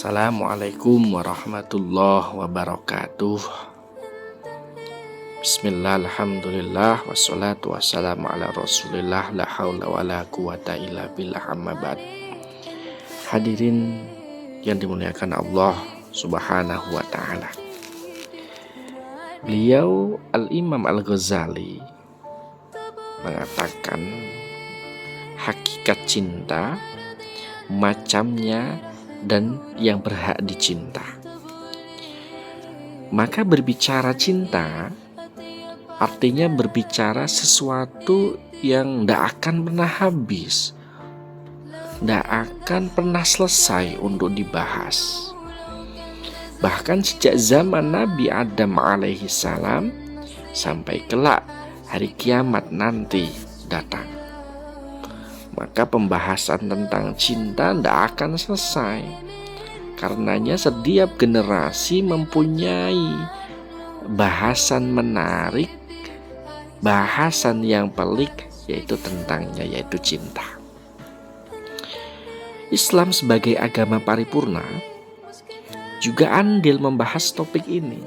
Assalamualaikum warahmatullahi wabarakatuh. Bismillah, alhamdulillah, wassalatu wassalamu ala rasulillah, la hawla wa la quwata illa billah, amma ba'd. Hadirin yang dimuliakan Allah subhanahu wa ta'ala, beliau Al-Imam Al-Ghazali mengatakan hakikat cinta, macamnya, dan yang berhak dicinta. Maka berbicara cinta artinya berbicara sesuatu yang tidak akan pernah habis, tidak akan pernah selesai untuk dibahas. Bahkan sejak zaman Nabi Adam alaihi salam sampai kelak hari kiamat nanti datang, maka pembahasan tentang cinta tidak akan selesai. Karenanya setiap generasi mempunyai bahasan menarik, bahasan yang pelik, yaitu tentangnya, yaitu cinta. Islam sebagai agama paripurna juga andil membahas topik ini.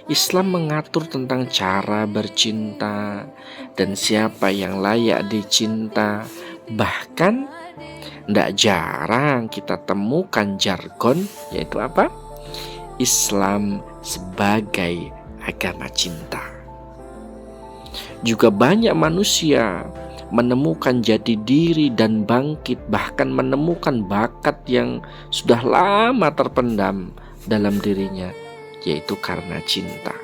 Islam mengatur tentang cara bercinta dan siapa yang layak dicinta. Bahkan tidak jarang kita temukan jargon, yaitu apa? Islam sebagai agama cinta. Juga banyak manusia menemukan jati diri dan bangkit, bahkan menemukan bakat yang sudah lama terpendam dalam dirinya, yaitu karena cinta.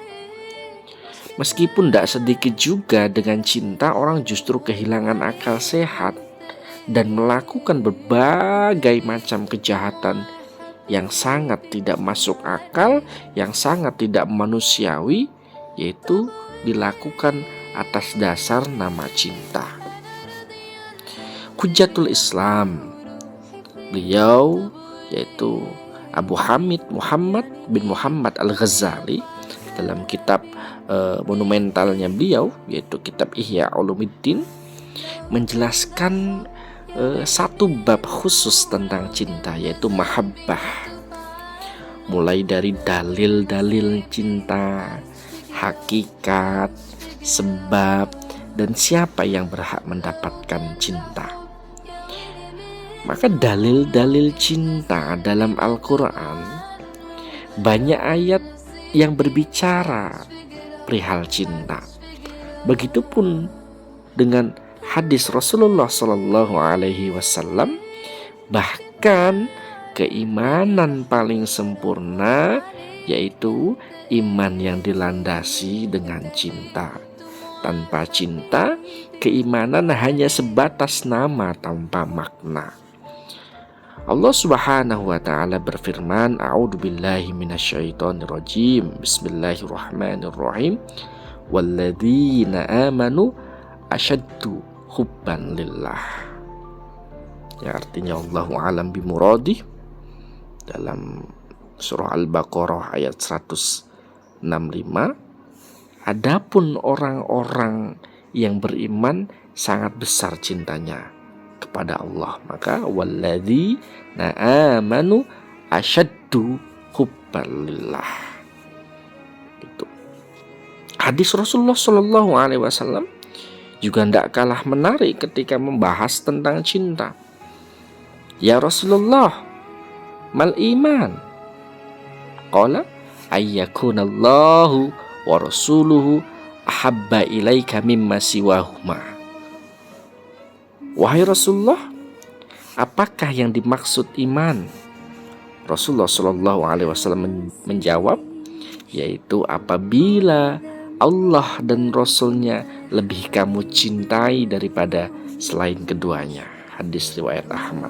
Meskipun tidak sedikit juga dengan cinta orang justru kehilangan akal sehat dan melakukan berbagai macam kejahatan yang sangat tidak masuk akal, yang sangat tidak manusiawi, yaitu dilakukan atas dasar nama cinta. Hujatul Islam, beliau yaitu Abu Hamid Muhammad bin Muhammad Al-Ghazali, dalam kitab monumentalnya beliau yaitu kitab Ihya Ulumuddin, menjelaskan satu bab khusus tentang cinta, yaitu mahabbah. Mulai dari dalil-dalil cinta, hakikat, sebab, dan siapa yang berhak mendapatkan cinta. Maka dalil-dalil cinta dalam Al-Quran, banyak ayat yang berbicara perihal cinta. Begitupun dengan hadis Rasulullah Sallallahu Alaihi Wasallam. Bahkan keimanan paling sempurna yaitu iman yang dilandasi dengan cinta. Tanpa cinta, keimanan hanya sebatas nama tanpa makna. Allah Subhanahu wa taala berfirman, A'udzubillahi minasyaitonirrajim. Bismillahirrahmanirrahim. Walladzina amanu asyaddu hubban lillah. Ya, artinya Allahu a'lam bimuradih, dalam surah Al-Baqarah ayat 165. Adapun orang-orang yang beriman sangat besar cintanya kepada Allah, maka walladzina amanu asyaddu hubban lillah. Itu hadis Rasulullah Sallallahu Alaihi Wasallam juga tidak kalah menarik ketika membahas tentang cinta. Ya Rasulullah, mal iman? Qala ayyakunallahu wa rasuluhu ahabba ilaika mimma siwahuma. Wahai Rasulullah, apakah yang dimaksud iman? Rasulullah Shallallahu Alaihi Wasallam menjawab, yaitu apabila Allah dan Rasulnya lebih kamu cintai daripada selain keduanya. Hadis riwayat Ahmad.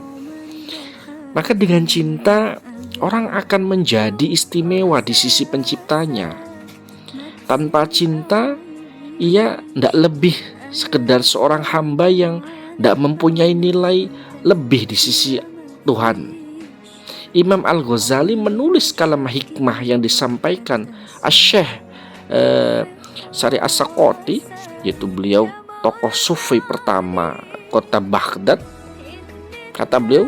Maka dengan cinta orang akan menjadi istimewa di sisi penciptanya. Tanpa cinta, ia tidak lebih sekedar seorang hamba yang tidak mempunyai nilai lebih di sisi Tuhan. Imam Al-Ghazali menulis kalam hikmah yang disampaikan Asy-Syaikh Sari As-Sakoti, yaitu beliau tokoh sufi pertama kota Baghdad. Kata beliau,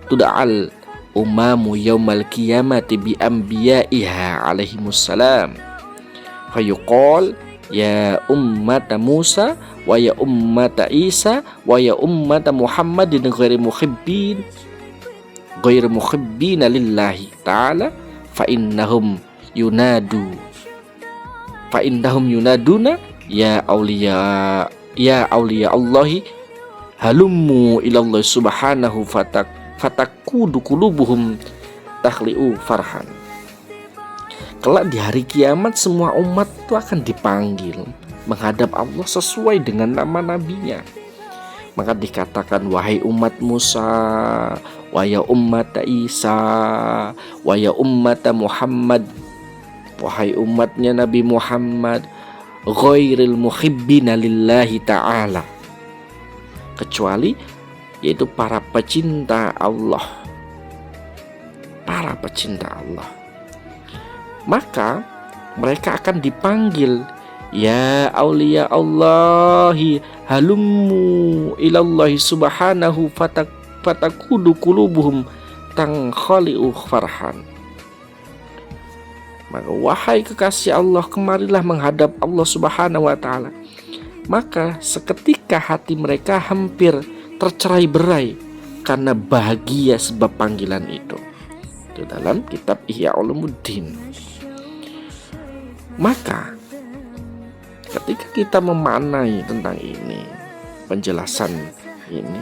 tuda'al umamu yaumal qiyamati bi anbiya'iha alaihimussalam fayuqal ya ummata Musa wa ya ummata Isa wa ya ummata Muhammadin ghairu muhibbina lillahi ta'ala fa innahum yunaduna ya awliya Allahi halummu ilallah subhanahu fatakudu qulubuhum takhli'u farhan. Kelak di hari kiamat semua umat itu akan dipanggil menghadap Allah sesuai dengan nama nabinya. Maka dikatakan, wahai umat Musa, wahai umat Isa, wahai umat Muhammad, wahai umatnya Nabi Muhammad, ghairil muhibbina lillahi ta'ala, kecuali yaitu para pecinta Allah. Para pecinta Allah. Maka mereka akan dipanggil, ya awliya Allahi halummu ilallahi subhanahu fatakudu qulubuhum tankhali'u farhan. Maka wahai kekasih Allah, kemarilah menghadap Allah subhanahu wa ta'ala. Maka seketika hati mereka hampir tercerai-berai karena bahagia sebab panggilan itu. Itu dalam kitab Ihya Ulumuddin. Maka ketika kita memaknai tentang ini, penjelasan ini,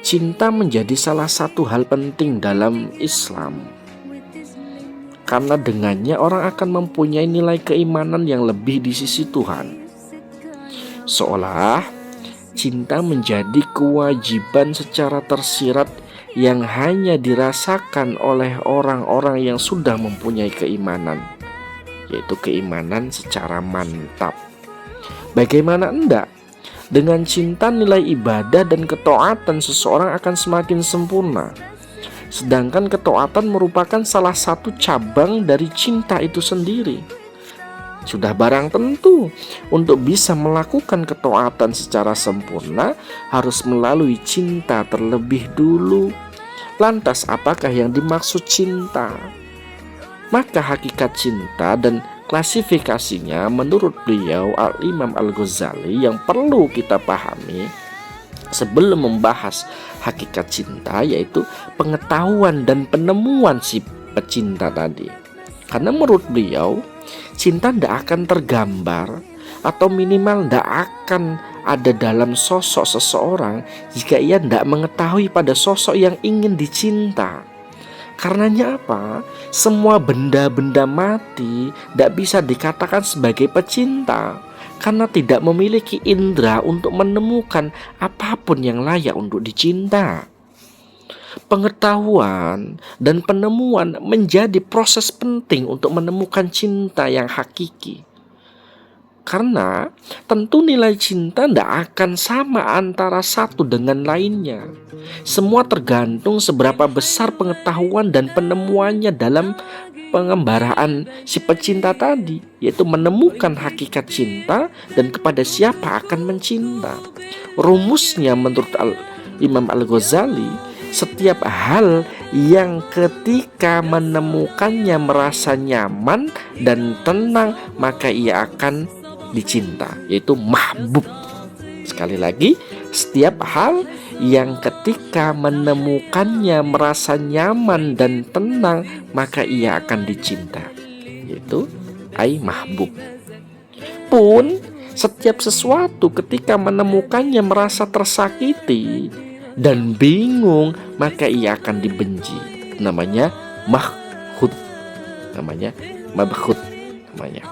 cinta menjadi salah satu hal penting dalam Islam. Karena dengannya orang akan mempunyai nilai keimanan yang lebih di sisi Tuhan. Seolah cinta menjadi kewajiban secara tersirat yang hanya dirasakan oleh orang-orang yang sudah mempunyai keimanan, yaitu keimanan secara mantap. Bagaimana enggak? Dengan cinta nilai ibadah dan ketaatan seseorang akan semakin sempurna. Sedangkan ketaatan merupakan salah satu cabang dari cinta itu sendiri. Sudah barang tentu, untuk bisa melakukan ketaatan secara sempurna harus melalui cinta terlebih dulu. Lantas apakah yang dimaksud cinta? Maka hakikat cinta dan klasifikasinya menurut beliau Al-Imam Al-Ghazali yang perlu kita pahami sebelum membahas hakikat cinta, yaitu pengetahuan dan penemuan si pecinta tadi. Karena menurut beliau cinta tidak akan tergambar atau minimal tidak akan ada dalam sosok seseorang jika ia tidak mengetahui pada sosok yang ingin dicinta. Karenanya apa? Semua benda-benda mati tidak bisa dikatakan sebagai pecinta karena tidak memiliki indera untuk menemukan apapun yang layak untuk dicinta. Pengetahuan dan penemuan menjadi proses penting untuk menemukan cinta yang hakiki. Karena tentu nilai cinta tidak akan sama antara satu dengan lainnya. Semua tergantung seberapa besar pengetahuan dan penemuannya dalam pengembaraan si pecinta tadi, yaitu menemukan hakikat cinta dan kepada siapa akan mencinta. Rumusnya menurut Imam Al-Ghazali, setiap hal yang ketika menemukannya merasa nyaman dan tenang, maka ia akan dicinta, yaitu mahbub. Sekali lagi, setiap hal yang ketika menemukannya merasa nyaman dan tenang, maka ia akan dicinta, yaitu mahbub. Pun setiap sesuatu ketika menemukannya merasa tersakiti dan bingung, maka ia akan dibenci. Namanya mahkhud, namanya mabkhud namanya.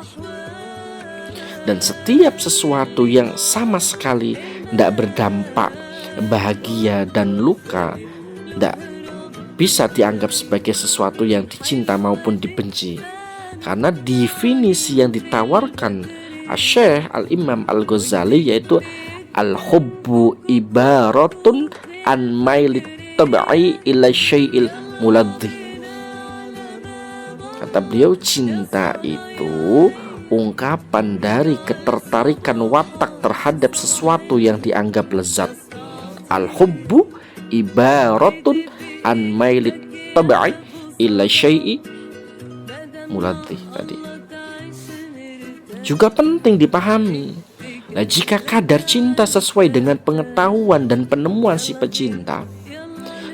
Dan setiap sesuatu yang sama sekali tidak berdampak bahagia dan luka tidak bisa dianggap sebagai sesuatu yang dicinta maupun dibenci. Karena definisi yang ditawarkan Syekh Al-Imam Al-Ghazali yaitu al-hubbu ibaratun an mailit tab'i ila syai'il muladdi. Kata beliau, cinta itu ungkapan dari ketertarikan watak terhadap sesuatu yang dianggap lezat. Al-hubbu ibaratun an mailit tab'i illa syai'i muladzi tadi. Juga penting dipahami. Nah, jika kadar cinta sesuai dengan pengetahuan dan penemuan si pecinta,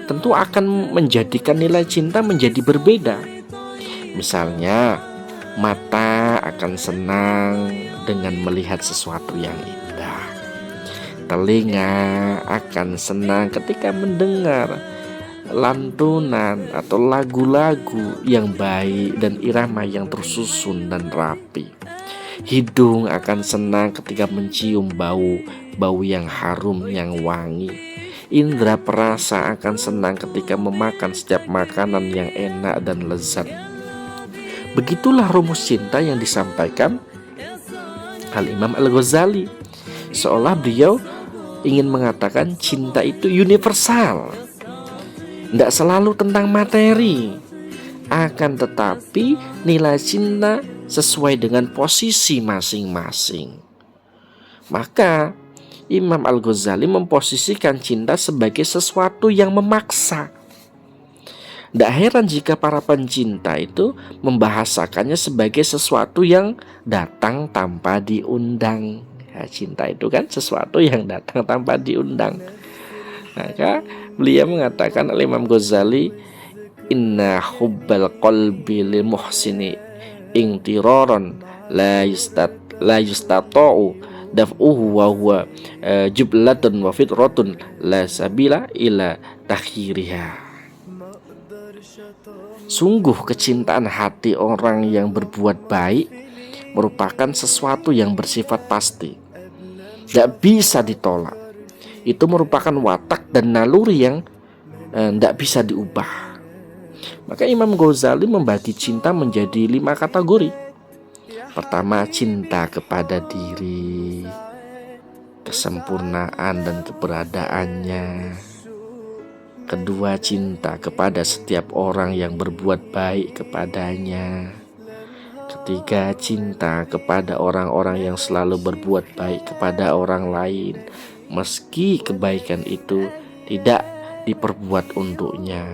tentu akan menjadikan nilai cinta menjadi berbeda. Misalnya, mata akan senang dengan melihat sesuatu yang indah. Telinga akan senang ketika mendengar lantunan atau lagu-lagu yang baik dan irama yang tersusun dan rapi. Hidung akan senang ketika mencium bau yang harum, yang wangi. Indra perasa akan senang ketika memakan setiap makanan yang enak dan lezat. Begitulah rumus cinta yang disampaikan Al-Imam Al-Ghazali, seolah beliau ingin mengatakan cinta itu universal, tidak selalu tentang materi, akan tetapi nilai cinta sesuai dengan posisi masing-masing. Maka Imam Al-Ghazali memposisikan cinta sebagai sesuatu yang memaksa. Tidak heran jika para pencinta itu membahasakannya sebagai sesuatu yang datang tanpa diundang. Ya, cinta itu kan sesuatu yang datang tanpa diundang. Maka beliau mengatakan, Imam Ghazali, inna hubbal qalbi lil muhsini intiraran la yustata'u daf'uhu wa huwa jublatun wa fitratun la sabila ila takhiriha. Sungguh kecintaan hati orang yang berbuat baik merupakan sesuatu yang bersifat pasti, tidak bisa ditolak. Itu merupakan watak dan naluri yang tidak bisa diubah. Maka Imam Ghazali membagi cinta menjadi 5 kategori. Pertama, cinta kepada diri, kesempurnaan dan keberadaannya. Kedua, cinta kepada setiap orang yang berbuat baik kepadanya. Ketiga, cinta kepada orang-orang yang selalu berbuat baik kepada orang lain, meski kebaikan itu tidak diperbuat untuknya.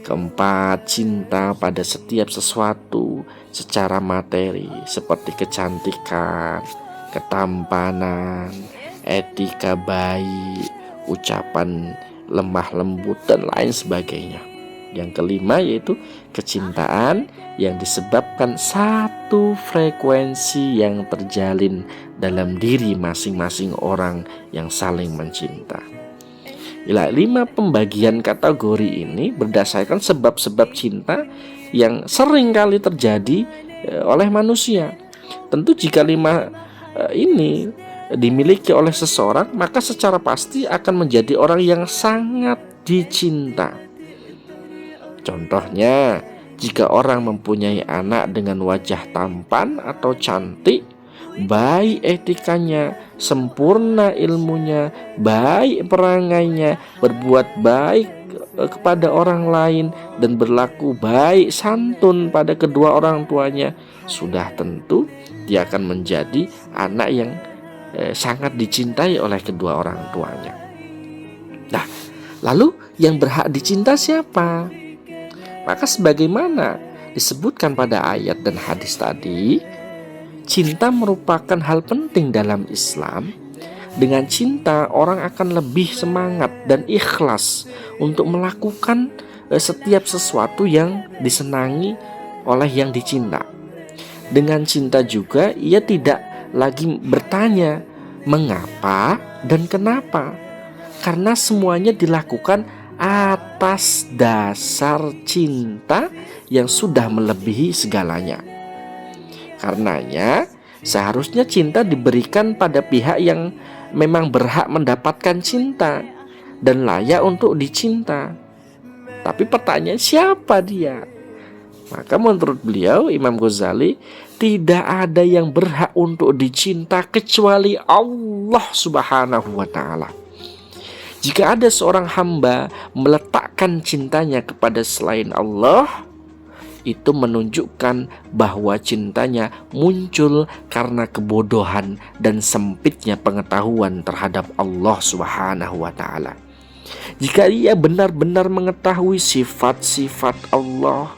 Keempat, cinta pada setiap sesuatu secara materi, seperti kecantikan, ketampanan, etika baik, ucapan lemah lembut, dan lain sebagainya. Yang kelima yaitu kecintaan yang disebabkan satu frekuensi yang terjalin dalam diri masing-masing orang yang saling mencinta. 5 pembagian kategori ini berdasarkan sebab-sebab cinta yang sering kali terjadi oleh manusia. Tentu jika 5 ini dimiliki oleh seseorang, maka secara pasti akan menjadi orang yang sangat dicinta. Contohnya, jika orang mempunyai anak dengan wajah tampan atau cantik, baik etikanya, sempurna ilmunya, baik perangainya, berbuat baik kepada orang lain, dan berlaku baik santun pada kedua orang tuanya, sudah tentu dia akan menjadi anak yang sangat dicintai oleh kedua orang tuanya. Nah, lalu yang berhak dicinta siapa? Maka sebagaimana disebutkan pada ayat dan hadis tadi, cinta merupakan hal penting dalam Islam. Dengan cinta, orang akan lebih semangat dan ikhlas untuk melakukan setiap sesuatu yang disenangi oleh yang dicinta. Dengan cinta juga, ia tidak lagi bertanya mengapa dan kenapa, karena semuanya dilakukan atas dasar cinta yang sudah melebihi segalanya. Karenanya seharusnya cinta diberikan pada pihak yang memang berhak mendapatkan cinta dan layak untuk dicinta. Tapi pertanyaan, siapa dia? Maka menurut beliau, Imam Ghazali, tidak ada yang berhak untuk dicinta kecuali Allah Subhanahu wa ta'ala. Jika ada seorang hamba meletakkan cintanya kepada selain Allah, itu menunjukkan bahwa cintanya muncul karena kebodohan dan sempitnya pengetahuan terhadap Allah Subhanahu wa ta'ala. Jika ia benar-benar mengetahui sifat-sifat Allah,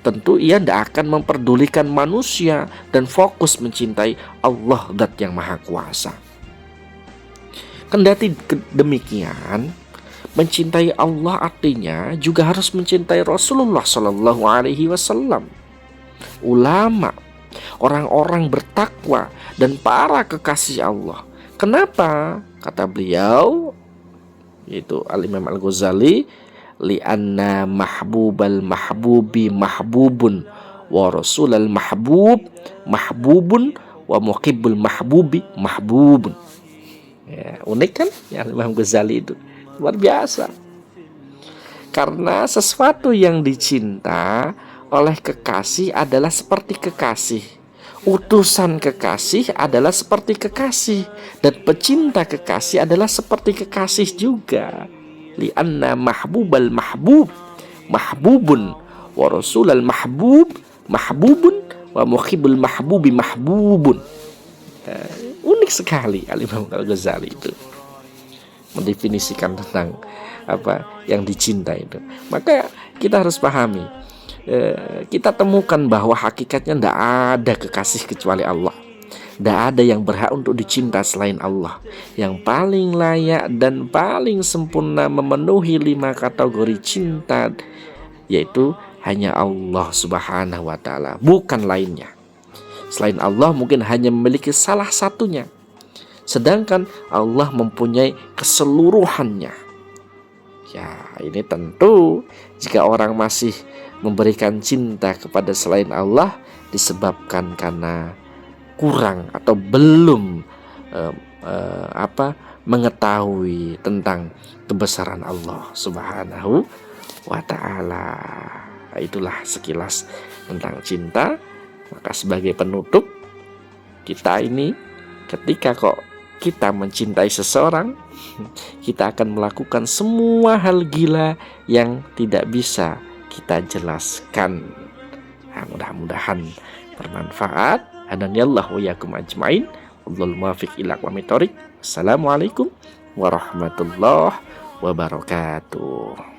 tentu ia tidak akan memperdulikan manusia dan fokus mencintai Allah Zat yang Maha Kuasa. Kendati demikian, mencintai Allah artinya juga harus mencintai Rasulullah Shallallahu Alaihi Wasallam, ulama, orang-orang bertakwa, dan para kekasih Allah. Kenapa? Kata beliau, yaitu Al-Imam Al-Ghazali, li'anna mahbubal mahbubi mahbubun wa rasulal mahbub mahbubun wa muhibbul mahbubi mahbubun. Ya, unik kan ya, Imam Ghazali itu luar biasa. Karena sesuatu yang dicinta oleh kekasih adalah seperti kekasih, utusan kekasih adalah seperti kekasih, dan pecinta kekasih adalah seperti kekasih juga. Li'anna mahbubal mahbub mahbubun wa rasulal mahbub mahbubun wa muhibbul mahbubi mahbubun. Unik sekali Al-Imam Al-Ghazali itu mendefinisikan tentang apa yang dicintai itu. Maka kita harus pahami, kita temukan bahwa hakikatnya tidak ada kekasih kecuali Allah. Tidak ada yang berhak untuk dicinta selain Allah. Yang paling layak dan paling sempurna memenuhi 5 kategori cinta, yaitu hanya Allah Subhanahu wa Ta'ala, bukan lainnya. Selain Allah mungkin hanya memiliki salah satunya, sedangkan Allah mempunyai keseluruhannya. Ya, ini tentu jika orang masih memberikan cinta kepada selain Allah disebabkan karena kurang atau belum mengetahui tentang kebesaran Allah Subhanahu wa Ta'ala. Itulah sekilas tentang cinta. Maka sebagai penutup, kita ini ketika kita mencintai seseorang, kita akan melakukan semua hal gila yang tidak bisa kita jelaskan. Nah, mudah-mudahan bermanfaat. Hadaniyallahu wa iyyakum ajmain. Wallahul muwaffiq ila aqwamit thoriq. Assalamualaikum warahmatullahi wabarakatuh.